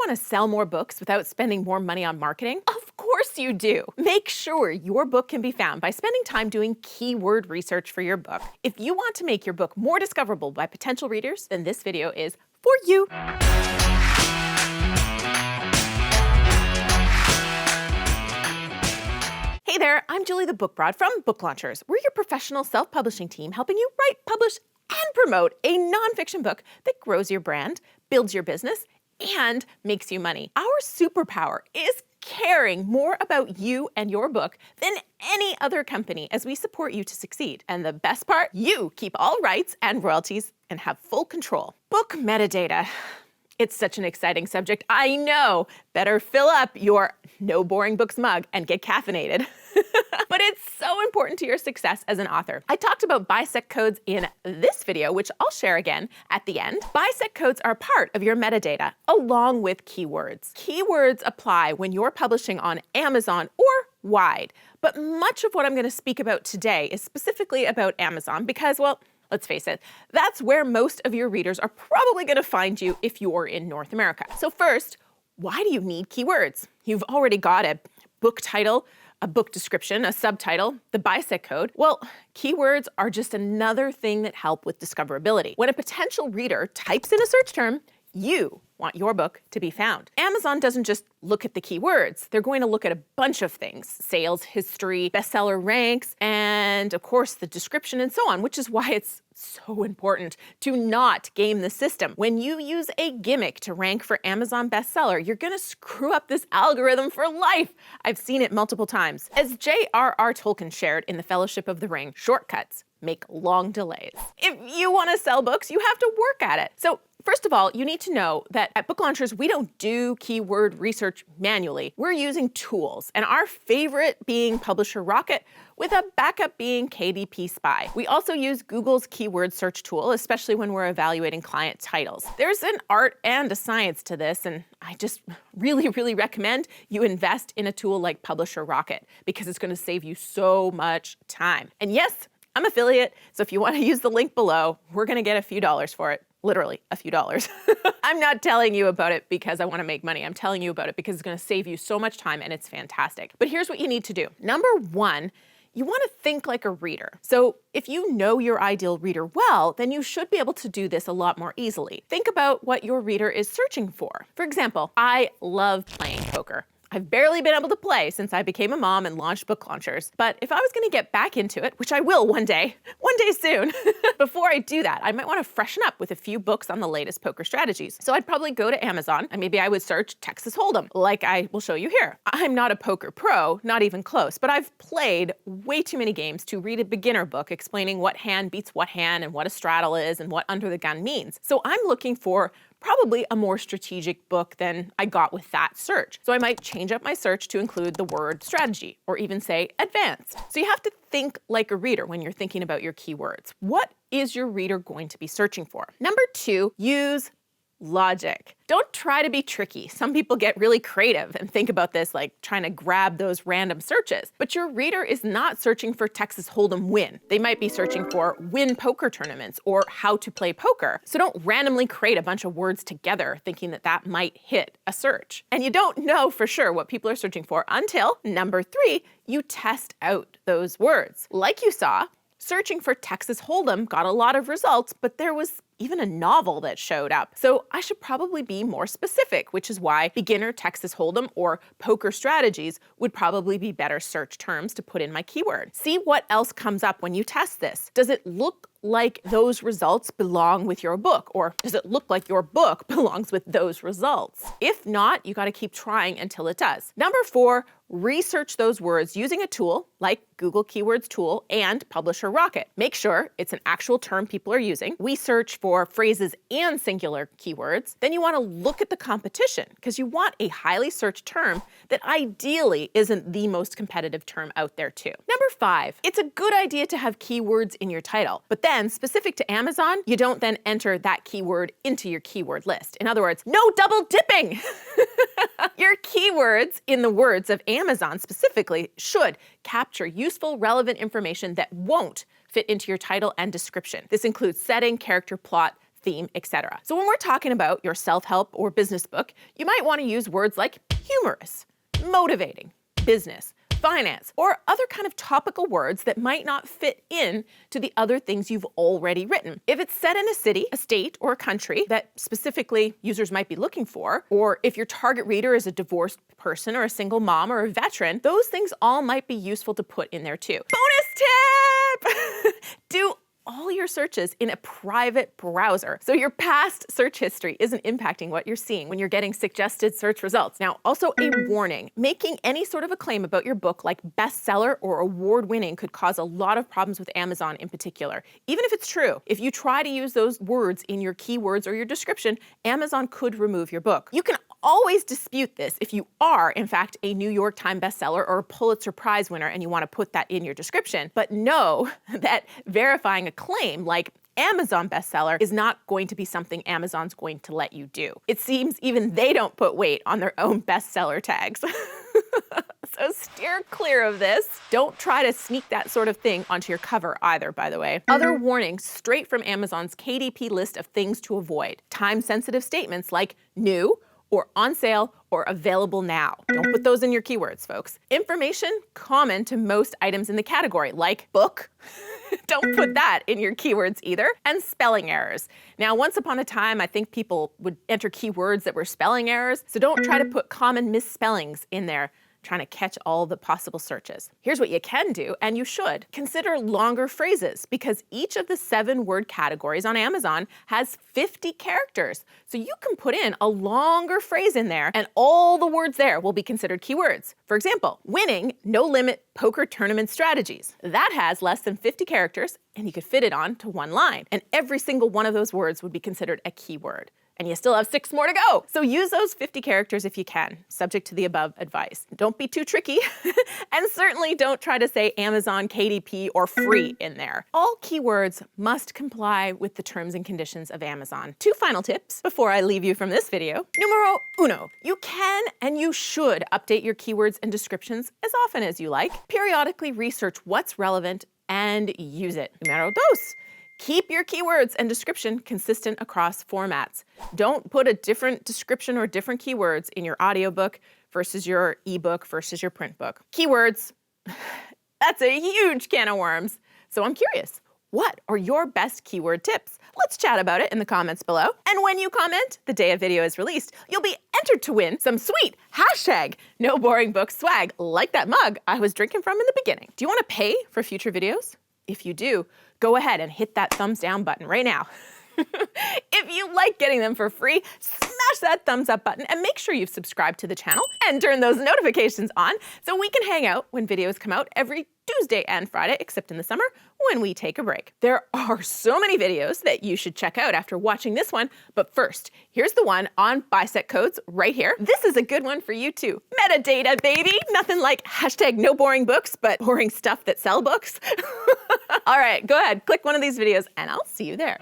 want to sell more books without spending more money on marketing? Of course you do. Make sure your book can be found by spending time doing keyword research for your book. If you want to make your book more discoverable by potential readers, then this video is for you. Hey there, I'm Julie the Book Broad from Book Launchers. We're your professional self-publishing team helping you write, publish, and promote a nonfiction book that grows your brand, builds your business, and makes you money. Our superpower is caring more about you and your book than any other company as we support you to succeed. And the best part, you keep all rights and royalties and have full control. Book metadata. It's such an exciting subject, I know. Better fill up your No Boring Books mug and get caffeinated. But it's so important to your success as an author. I talked about BISEC codes in this video, which I'll share again at the end. BISEC codes are part of your metadata, along with keywords. Keywords apply when you're publishing on Amazon or wide, but much of what I'm going to speak about today is specifically about Amazon because, well, let's face it, that's where most of your readers are probably going to find you if you're in North America. So first, why do you need keywords? You've already got a book title, a book description, a subtitle, the BISEC code. Well, keywords are just another thing that help with discoverability. When a potential reader types in a search term, you want your book to be found. Amazon doesn't just look at the keywords. They're going to look at a bunch of things: sales history, bestseller ranks, and of course the description and so on, which is why it's so important to not game the system. When you use a gimmick to rank for Amazon bestseller, you're gonna screw up this algorithm for life. I've seen it multiple times. As J.R.R. Tolkien shared in The Fellowship of the Ring, shortcuts make long delays. If you wanna sell books, you have to work at it. So first of all, you need to know that at Book Launchers, we don't do keyword research manually. We're using tools, and our favorite being Publisher Rocket, with a backup being KDP Spy. We also use Google's keyword search tool, especially when we're evaluating client titles. There's an art and a science to this, and I just really recommend you invest in a tool like Publisher Rocket because it's gonna save you so much time. And yes, I'm affiliate, so if you wanna use the link below, we're gonna get a few dollars for it. Literally a few dollars. I'm not telling you about it because I want to make money. I'm telling you about it because it's going to save you so much time and it's fantastic. But here's what you need to do. Number one, you want to think like a reader. So if you know your ideal reader well, then you should be able to do this a lot more easily. Think about what your reader is searching for. For example, I love playing poker. I've barely been able to play since I became a mom and launched Book Launchers. But if I was gonna get back into it, which I will one day soon, before I do that, I might wanna freshen up with a few books on the latest poker strategies. So I'd probably go to Amazon and maybe I would search Texas Hold'em, like I will show you here. I'm not a poker pro, not even close, but I've played way too many games to read a beginner book explaining what hand beats what hand and what a straddle is and what under the gun means. So I'm looking for probably a more strategic book than I got with that search. So I might change up my search to include the word strategy or even say advanced. So you have to think like a reader when you're thinking about your keywords. What is your reader going to be searching for? Number two, use logic. Don't try to be tricky. Some people get really creative and think about this like trying to grab those random searches. But your reader is not searching for Texas Hold'em win. They might be searching for win poker tournaments or how to play poker. So don't randomly create a bunch of words together thinking that that might hit a search. And you don't know for sure what people are searching for until, number three, you test out those words. Like you saw, searching for Texas Hold'em got a lot of results, but there was even a novel that showed up. So I should probably be more specific, which is why beginner Texas Hold'em or poker strategies would probably be better search terms to put in my keyword. See what else comes up when you test this. Does it look like those results belong with your book? Or does it look like your book belongs with those results? If not, you gotta keep trying until it does. Number four, research those words using a tool like Google Keywords tool and Publisher Rocket. Make sure it's an actual term people are using. We search for phrases and singular keywords. Then you wanna look at the competition because you want a highly searched term that ideally isn't the most competitive term out there too. Number five, it's a good idea to have keywords in your title, but then specific to Amazon, you don't then enter that keyword into your keyword list. In other words, no double dipping. Your keywords in the words of Amazon specifically should capture useful, relevant information that won't fit into your title and description. This includes setting, character, plot, theme, etc. So when we're talking about your self-help or business book, you might want to use words like humorous, motivating, business, finance, or other kind of topical words that might not fit in to the other things you've already written. If it's set in a city, a state, or a country that specifically users might be looking for, or if your target reader is a divorced person or a single mom or a veteran, those things all might be useful to put in there too. Bonus tip! Do all your searches in a private browser, so your past search history isn't impacting what you're seeing when you're getting suggested search results. Now, also a warning, making any sort of a claim about your book like bestseller or award-winning could cause a lot of problems with Amazon in particular. Even if it's true, if you try to use those words in your keywords or your description, Amazon could remove your book. You can always dispute this if you are, in fact, a New York Times bestseller or a Pulitzer Prize winner and you want to put that in your description. But know that verifying a claim like Amazon bestseller is not going to be something Amazon's going to let you do. It seems even they don't put weight on their own bestseller tags. So steer clear of this. Don't try to sneak that sort of thing onto your cover either, by the way. Other warnings straight from Amazon's KDP list of things to avoid. Time-sensitive statements like new, or on sale, or available now. Don't put those in your keywords, folks. Information common to most items in the category, like book. Don't put that in your keywords either. And spelling errors. Now, once upon a time, I think people would enter keywords that were spelling errors, so don't try to put common misspellings in there, trying to catch all the possible searches. Here's what you can do, and you should. Consider longer phrases, because each of the 7-word categories on Amazon has 50 characters. So you can put in a longer phrase in there, and all the words there will be considered keywords. For example, winning no-limit poker tournament strategies. That has less than 50 characters, and you could fit it on to one line. And every single one of those words would be considered a keyword. And you still have 6 more to go. So use those 50 characters if you can, subject to the above advice. Don't be too tricky, and certainly don't try to say Amazon, KDP, or free in there. All keywords must comply with the terms and conditions of Amazon. 2 final tips before I leave you from this video. Numero uno, you can and you should update your keywords and descriptions as often as you like. Periodically research what's relevant and use it. Numero dos, keep your keywords and description consistent across formats. Don't put a different description or different keywords in your audiobook versus your ebook versus your print book. Keywords, that's a huge can of worms. So I'm curious, what are your best keyword tips? Let's chat about it in the comments below. And when you comment, the day a video is released, you'll be entered to win some sweet #NoBoringBook swag, like that mug I was drinking from in the beginning. Do you want to pay for future videos? If you do, go ahead and hit that thumbs down button right now. If you like getting them for free, smash that thumbs up button and make sure you've subscribed to the channel and turn those notifications on so we can hang out when videos come out every Tuesday and Friday, except in the summer when we take a break. There are so many videos that you should check out after watching this one, but first, here's the one on bisect codes right here. This is a good one for you too. Metadata, baby! Nothing like #NoBoringBooks, but boring stuff that sell books. All right, go ahead, click one of these videos and I'll see you there.